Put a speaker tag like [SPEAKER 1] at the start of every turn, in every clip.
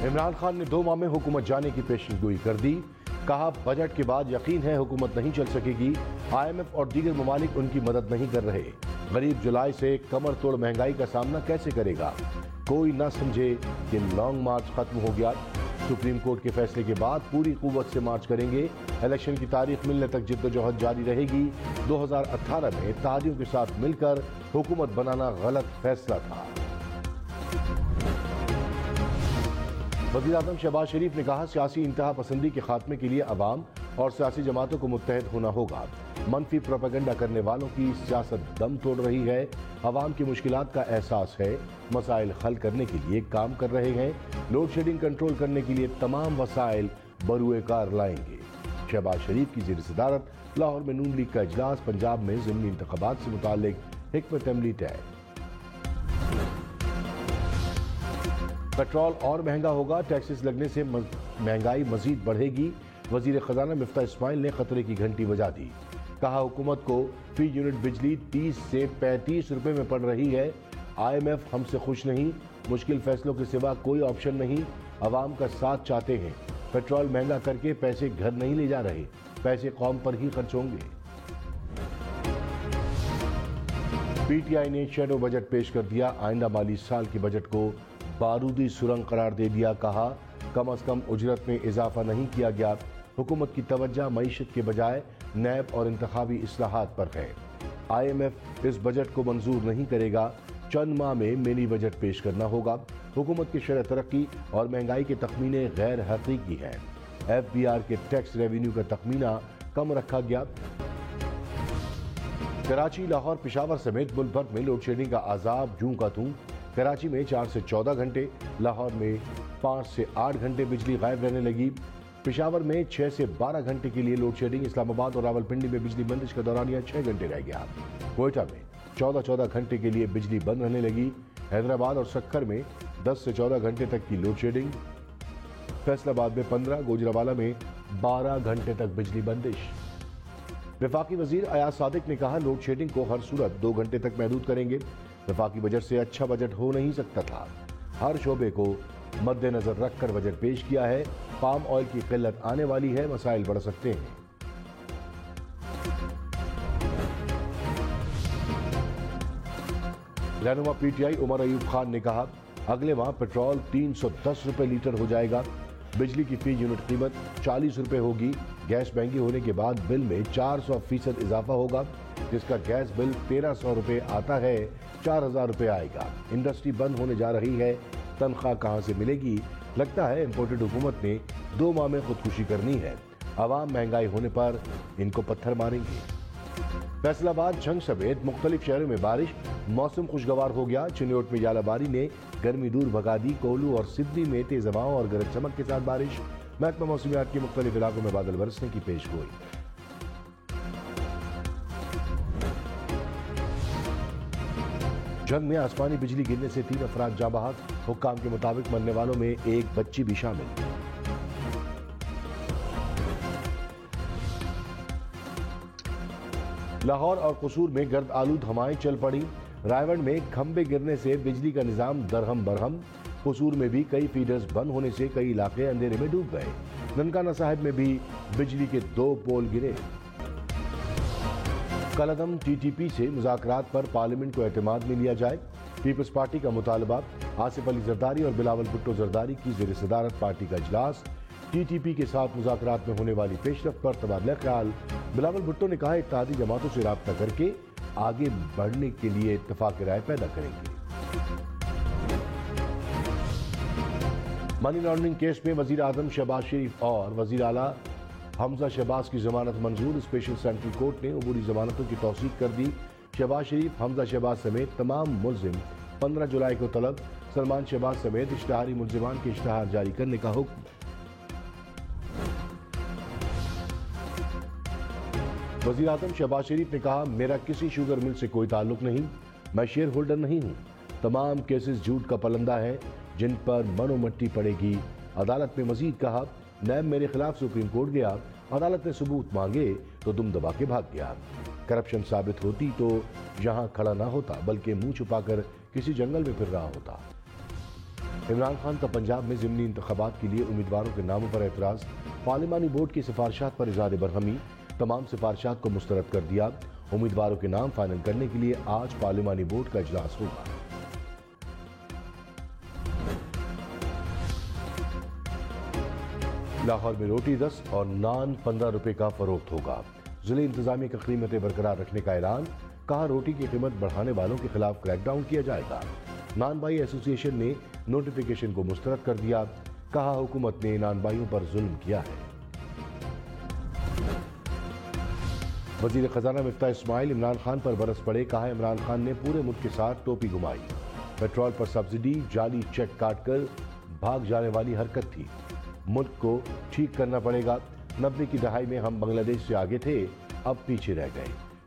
[SPEAKER 1] عمران خان نے 2 माह में हुकूमत जाने की पेशगोई कर दी। कहा बजट के बाद यकीन है हुकूमत नहीं चल सकेगी। IMF और दीगर ममालिक उनकी मदद नहीं कर रहे। गरीब जुलाई से कमर तोड़ महंगाई का सामना कैसे करेगा? कोई ना समझे कि लॉन्ग मार्च खत्म हो गया। सुप्रीम कोर्ट के फैसले के बाद पूरी कुव्वत से मार्च करेंगे। इलेक्शन की तारीख मिलने तक जिद्दोजहद जारी रहेगी। 2018 में इत्तेहादियों के साथ मिलकर हुकूमत बनाना गलत फैसला था। वज़ीर आज़म शहबाज शरीफ ने कहा सियासी इंतहा पसंदी के खात्मे के लिए अवाम और सियासी जमातों को मुत्तहद होना होगा। मनफी प्रोपेगेंडा करने वालों की सियासत दम तोड़ रही है। अवाम की मुश्किलात का एहसास है, मसाइल हल करने के लिए काम कर रहे हैं। लोड शेडिंग कंट्रोल करने के लिए तमाम वसाइल बरूए कार लाएंगे। शहबाज शरीफ की ज़ेर सदारत लाहौर में नून लीग का इजलास। पंजाब में ज़िमनी इंतखाबात से मुताल्लिक हिकमत अमली तय। पेट्रोल और महंगा होगा, टैक्सेस लगने से महंगाई मजीद बढ़ेगी। वजीर खजाना मिफ्ताह इस्माइल ने खतरे की घंटी बजा दी। कहा हुकूमत को फी यूनिट बिजली 30 से 35 रुपए में पड़ रही है। IMF हमसे खुश नहीं, मुश्किल फैसलों के सिवा कोई ऑप्शन नहीं। अवाम का साथ चाहते हैं। पेट्रोल महंगा करके पैसे घर नहीं ले जा रहे, पैसे कौम पर ही खर्च होंगे। PTI ने शैडो बजट पेश कर दिया। आइंदा माली साल के बजट को बारूदी सुरंग करार दे दिया। कहा कम से कम उजरत में इजाफा नहीं किया गया। हुकूमत की तवज्जो मईशत के बजाय नैब और इंतखाबी इस्लाहात पर है। IMF इस बजट को मंजूर नहीं करेगा। चंद माह में मिनी बजट पेश करना होगा। हुकूमत की शरह तरक्की और महंगाई के तखमीने गैर हकीकी हैं। FBR के टैक्स रेवेन्यू का तखमीना कम रखा गया। कराची, लाहौर, पेशावर समेत मुल्क भर में लोड शेडिंग का अजाब जूं का तूं। कराची में 4 से 14 घंटे, लाहौर में 5 से 8 घंटे बिजली गायब रहने लगी। पेशावर में 6 से 12 घंटे के लिए लोड शेडिंग। इस्लामाबाद और रावलपिंडी में बिजली बंदिश का दौरानिया 6 घंटे रह गया। कोयटा में 14 घंटे के लिए बिजली बंद रहने लगी। हैदराबाद और सक्कर में 10 से 14 घंटे तक की लोड शेडिंग। फैसलाबाद में 15, गोजरावाला में 12 घंटे तक बिजली बंदिश। वफाकी वजीर अयाज सादिक ने कहा लोड शेडिंग को हर सूरत 2 घंटे तक महदूद करेंगे। वफाकी बजट से अच्छा बजट हो नहीं सकता था। हर शोबे को मद्देनजर रखकर बजट पेश किया है। पाम ऑयल की किल्लत आने वाली है, मसाइल बढ़ सकते हैं। रहनुमा PTI उमर अयूब खान ने कहा अगले माह पेट्रोल 310 रुपए लीटर हो जाएगा। बिजली की फी यूनिट कीमत 40 रुपए होगी। गैस महंगी होने के बाद बिल में 400% इजाफा होगा, जिसका गैस बिल 1300 रुपए आता है, 4000 रुपए आएगा। इंडस्ट्री बंद होने जा रही है, तनख्वाह कहां से मिलेगी? लगता है इम्पोर्टेड हुकूमत ने 2 माह में खुदकुशी करनी है। अवाम महंगाई होने पर इनको पत्थर मारेंगे। फैसलाबाद, झंग समेत मुख्तलिफ शहरों में बारिश। मौसम खुशगवार हो गया। चिन्योट में यालाबारी ने गर्मी दूर भगा दी। कोहलू और सिडनी में तेज हवाओं और गरज चमक के साथ बारिश। महकमा मौसमियात के मुख्तलिफ इलाकों में बादल बरसने की पेशगोई। जंग में आसमानी बिजली गिरने से 3 अफराद जाँ बहक। हुक्काम के मुताबिक मरने वालों में एक बच्ची भी शामिल। लाहौर और कसूर में गर्द आलूद हवाएं चल पड़ी। रायवंड में खंबे गिरने से बिजली का निजाम दरहम बरहम। कसूर में भी कई फीडर्स बंद होने से कई इलाके अंधेरे में डूब गए। ननकाना साहिब में भी बिजली के 2 पोल गिरे। कलअदम TTP से मुज़ाकरात पर पार्लियामेंट को एतमाद में लिया जाए। पीपल्स पार्टी का मुतालबा। आसिफ अली जरदारी और बिलावल भुट्टो जरदारी की ज़ेर सदारत पार्टी का इजलास। TTP के साथ मुज़ाकरात में होने वाली पेशरफ्त पर तबादला ख्याल। बिलावल भुट्टो ने कहा इत्तेहादी जमातों से राब्ता करके आगे बढ़ने के लिए इत्तफाक राय पैदा करेंगे। मनी लॉन्ड्रिंग केस में वजीर आजम शहबाज शरीफ और वजीर आला हमजा शहबाज की जमानत मंजूर। स्पेशल सेंट्रल कोर्ट ने अबूरी जमानतों की तौसीक कर दी। शहबाज शरीफ, हमजा शहबाज समेत तमाम मुल्जिम 15 जुलाई को तलब। सलमान शहबाज समेत इश्तहारी मुल्जिमान के इश्तहार जारी करने का हुक्म। वज़ीर आज़म शहबाज शरीफ ने कहा मेरा किसी शुगर मिल से कोई ताल्लुक नहीं, मैं शेयर होल्डर नहीं हूँ। तमाम केसेस झूठ का पलंदा है जिन पर मनोमट्टी पड़ेगी। अदालत ने मजीद कहा नैब मेरे खिलाफ सुप्रीम कोर्ट गया, अदालत ने सबूत मांगे तो दुम दबा के भाग गया। करप्शन साबित होती तो यहाँ खड़ा ना होता, बल्कि मुंह छुपाकर किसी जंगल में फिर रहा होता। عمران خان کا پنجاب میں ضمنی انتخابات کے لیے امیدواروں کے ناموں پر اعتراض، پارلیمانی بورڈ کی سفارشات پر اظہار برہمی، تمام سفارشات کو مسترد کر دیا، امیدواروں کے نام فائنل کرنے کے لیے آج پارلیمانی بورڈ کا اجلاس ہوگا۔ لاہور میں روٹی 10 اور نان 15 روپے کا فروخت ہوگا، ضلع انتظامیہ کا قیمتیں برقرار رکھنے کا اعلان، کہا روٹی کی قیمت بڑھانے والوں کے خلاف کریک ڈاؤن کیا جائے گا۔ نان بائی ایسوسی ایشن نے نوٹیفیکیشن کو مسترد کر دیا، کہا حکومت نے نان بائیوں پر ظلم کیا ہے۔ وزیر خزانہ مفتاح اسماعیل عمران خان پر برس پڑے، کہا عمران خان نے پورے ملک کے ساتھ ٹوپی گھمائی، پیٹرول پر سبسڈی، جعلی چیک کاٹ کر بھاگ جانے والی حرکت تھی، ملک کو ٹھیک کرنا پڑے گا۔ 90 کی دہائی میں ہم بنگلہ دیش سے آگے تھے، اب پیچھے رہ گئے،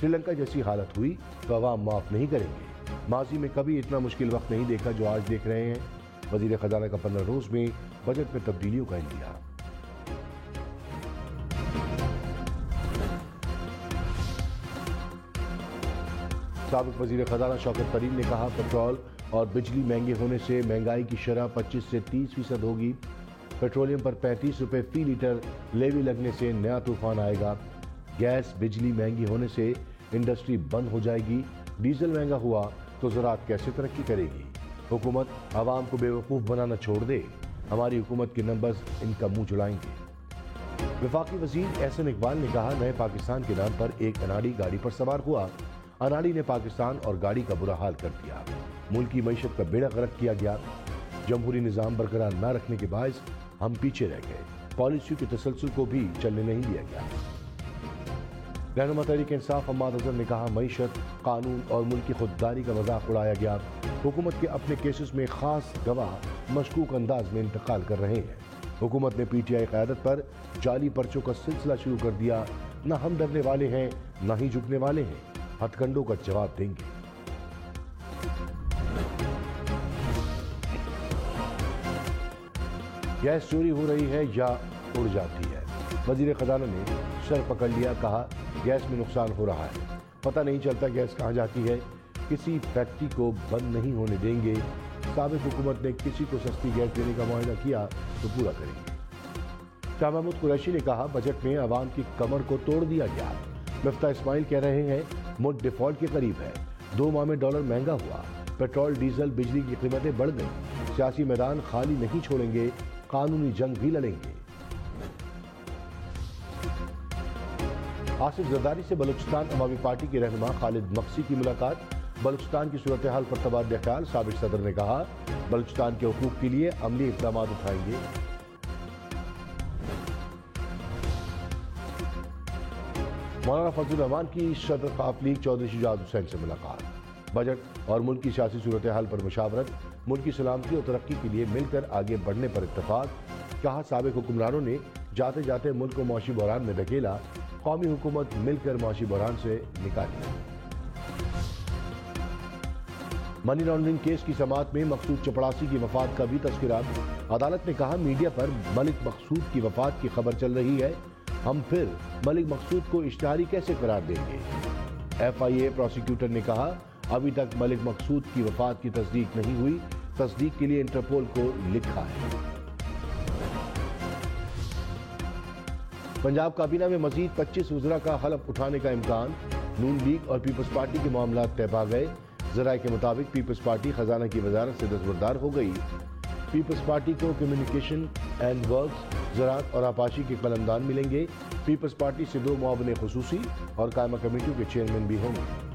[SPEAKER 1] سری لنکا جیسی حالت ہوئی تو عوام معاف نہیں کریں گے، ماضی میں کبھی اتنا مشکل وقت نہیں دیکھا جو آج دیکھ رہے ہیں۔ وزیر خزانہ کا 15 روز میں بجٹ میں تبدیلیوں کا اندیا۔ سابق وزیر خزانہ شوکت طریق نے کہا پیٹرول اور بجلی مہنگے ہونے سے مہنگائی کی شرح 25 سے 30% ہوگی، پیٹرولیم پر 35 روپے فی لیٹر لیوی لگنے سے نیا طوفان آئے گا، گیس بجلی مہنگی ہونے سے انڈسٹری بند ہو جائے گی، ڈیزل مہنگا ہوا تو زراعت کیسے ترقی کرے گی، حکومت عوام کو بے وقوف بنانا چھوڑ دے، ہماری حکومت کے نمبرز ان کا منہ چڑائیں گے۔ وفاقی وزیر احسن اقبال نے کہا نئے پاکستان کے نام پر ایک اناڑی گاڑی پر سوار ہوا، اناڑی نے پاکستان اور گاڑی کا برا حال کر دیا، ملک کی معیشت کا بیڑا غرق کیا گیا، جمہوری نظام برقرار نہ رکھنے کے باعث ہم پیچھے رہ گئے، پالیسیوں کے تسلسل کو بھی چلنے نہیں دیا گیا۔ رہنما تحریک انصاف حماد اظہر نے کہا معیشت، قانون اور ملک کی خودداری کا مذاق اڑایا گیا، حکومت کے اپنے کیسز میں خاص گواہ مشکوک انداز میں انتقال کر رہے ہیں، حکومت نے پی ٹی آئی قیادت پر جعلی پرچوں کا سلسلہ شروع کر دیا، نہ ہم ڈرنے والے ہیں نہ ہی جھکنے والے ہیں، ہتھ کنڈوں کا جواب دیں گے۔ گیس چوری ہو رہی ہے یا اڑ جاتی ہے، وزیر خزانہ نے سر پکڑ لیا، کہا گیس میں نقصان ہو رہا ہے، پتہ نہیں چلتا گیس کہاں جاتی ہے، کسی فیکٹری کو بند نہیں ہونے دیں گے، سابق حکومت نے کسی کو سستی گیس دینے کا معاہدہ کیا تو پورا کریں گے۔ شاہ محمود قریشی نے کہا بجٹ میں عوام کی کمر کو توڑ دیا گیا، مفتاح اسماعیل کہہ رہے ہیں ملک ڈیفالٹ کے قریب ہے، 2 ماہ میں ڈالر مہنگا ہوا، پیٹرول ڈیزل بجلی کی قیمتیں بڑھ گئیں، سیاسی میدان خالی نہیں چھوڑیں گے، قانونی جنگ بھی لڑیں گے۔ آصف زرداری سے بلوچستان عوامی پارٹی کے رہنما خالد مقصی کی ملاقات، بلوچستان کی صورتحال پر تبادلہ خیال، سابق صدر نے کہا بلوچستان کے حقوق کے لیے عملی اقدامات اٹھائیں گے۔ مولانا فضل الرحمان کی صدر خواف لیگ چودھری شجاعت حسین سے ملاقات، بجٹ اور ملک کی سیاسی صورتحال پر مشاورت، ملک کی سلامتی اور ترقی کے لیے مل کر آگے بڑھنے پر اتفاق، کہا سابق حکمرانوں نے جاتے جاتے ملک کو معاشی بحران میں دھکیلا، قومی حکومت مل کر معاشی بحران سے نکالی۔ منی لانڈرنگ کیس کی سماعت میں مقصود چپڑاسی کی وفات کا بھی تذکرہ، عدالت نے کہا میڈیا پر ملک مقصود کی وفات کی خبر چل رہی ہے، ہم پھر ملک مقصود کو اشتہاری کیسے قرار دیں گے۔ ایف آئی اے پروسیکیوٹر نے کہا ابھی تک ملک مقصود کی وفات کی تصدیق نہیں ہوئی، تصدیق کے لیے انٹرپول کو لکھا ہے۔ پنجاب کابینہ میں مزید 25 وزراء کا حلف اٹھانے کا امکان، نون لیگ اور پیپلز پارٹی کے معاملات طے پا گئے، ذرائع کے مطابق پیپلز پارٹی خزانہ کی وزارت سے دستبردار ہو گئی، پیپلز پارٹی کو کمیونیکیشن اینڈ ورکس، زراعت اور آبپاشی کے قلمدان ملیں گے، پیپلز پارٹی سے 2 معاون خصوصی اور قائمہ کمیٹیوں کے چیئرمین بھی ہوں گے۔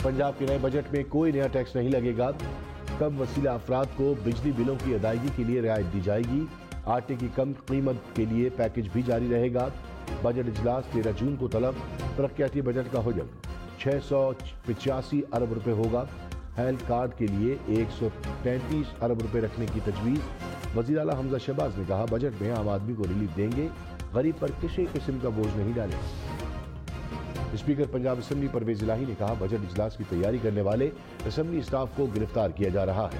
[SPEAKER 1] پنجاب کے نئے بجٹ میں کوئی نیا ٹیکس نہیں لگے گا، کم وسیلہ افراد کو بجلی بلوں کی ادائیگی کے لیے رعایت دی جائے گی، آٹے کی کم قیمت کے لیے پیکج بھی جاری رہے گا، بجٹ اجلاس 13 جون کو طلب، ترقیاتی بجٹ کا حجم 685 ارب روپے ہوگا، ہیلتھ کارڈ کے لیے 133 ارب روپے رکھنے کی تجویز، وزیر اعلیٰ حمزہ شہباز نے کہا بجٹ میں عام آدمی کو ریلیف دیں گے، غریب پر کسی قسم کا بوجھ نہیں ڈالیں گے۔ اسپیکر پنجاب اسمبلی پرویز الہی نے کہا بجٹ اجلاس کی تیاری کرنے والے اسمبلی اسٹاف کو گرفتار کیا جا رہا ہے،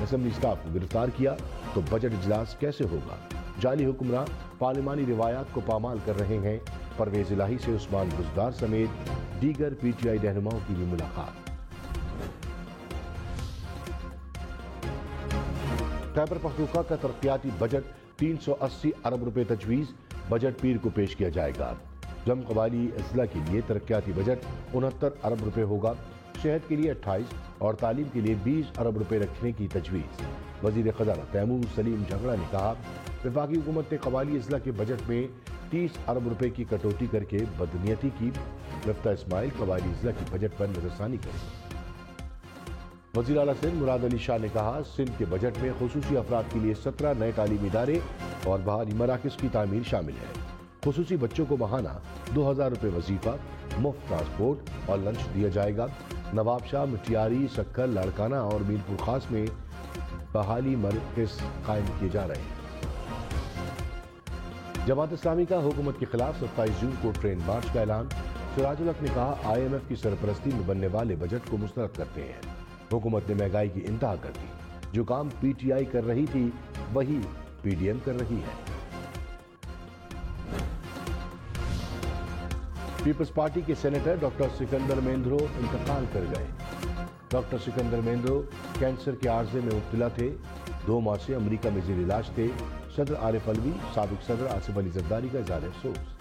[SPEAKER 1] اسمبلی اسٹاف کو گرفتار کیا تو بجٹ اجلاس کیسے ہوگا، جعلی حکمراں پارلیمانی روایات کو پامال کر رہے ہیں، پرویز الہی سے عثمان بزدار سمیت دیگر پی ٹی آئی رہنماؤں کی بھی ملاقات۔ खैबर पख्तूनख्वा का तरक्याती बजट 380 अरब रुपए तजवीज़ बजट पीर को पेश किया जाएगा। जम कबायली अजला के लिए तरक्याती बजट 69 अरब रुपए होगा। शहद के लिए 28 और तालीम के लिए 20 अरब रुपए रखने की तजवीज़। वज़ीर ख़ज़ाना तैमूर सलीम झगड़ा ने कहा, वफाकी हुकूमत ने कबायली अजला के बजट में 30 अरब रुपए की कटौती करके बदनीयती की। मुफ्ती इस्माइल कबायली अजला की बजट पर नज़रसानी करें। वज़ीर आला सिंध मुराद अली शाह ने कहा, सिंध के बजट में खुसूसी अफराद के लिए 17 नए तालीमी इदारे और बहाली मराकज़ की तामीर शामिल है। खुसूसी बच्चों को माहाना 2000 रुपए वजीफा, मुफ्त ट्रांसपोर्ट और लंच दिया जाएगा। नवाबशाह, मुटियारी, सक्कर, लाड़काना और मीरपुर खास में बहाली मराकज़ कायम किए जा रहे हैं। जमात इस्लामी का हुकूमत के खिलाफ 27 जून को ट्रेन मार्च का ऐलान। सिराजुल हक ने कहा, IMF की सरपरस्ती में बनने वाले बजट को मुस्तरद करते हैं। हुकूमत ने महंगाई की इंतहा कर दी। जो काम PTI कर रही थी वही PDM कर रही है। पीपल्स पार्टी के सेनेटर डॉक्टर सिकंदर मेंद्रो इंतकाल कर गए। डॉक्टर सिकंदर मेंद्रो कैंसर के आर्जे में मुब्तला थे। 2 माह से अमेरिका में जेर इलाज थे। सदर आरिफ अलवी, साबिक सदर आसिफ अली जरदारी का इज़हार अफसोस।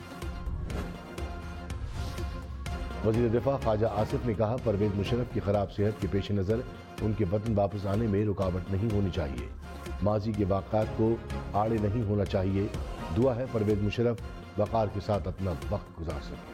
[SPEAKER 1] वज़ीर दिफा ख्वाजा आसिफ ने कहा, परवेज मुशर्रफ की खराब सेहत के पेश नज़र उनके वतन वापस आने में रुकावट नहीं होनी चाहिए। माजी के वाक़ात को आड़े नहीं होना चाहिए। दुआ है परवेज मुशर्रफ वक़ार के साथ अपना वक्त गुजार सकें।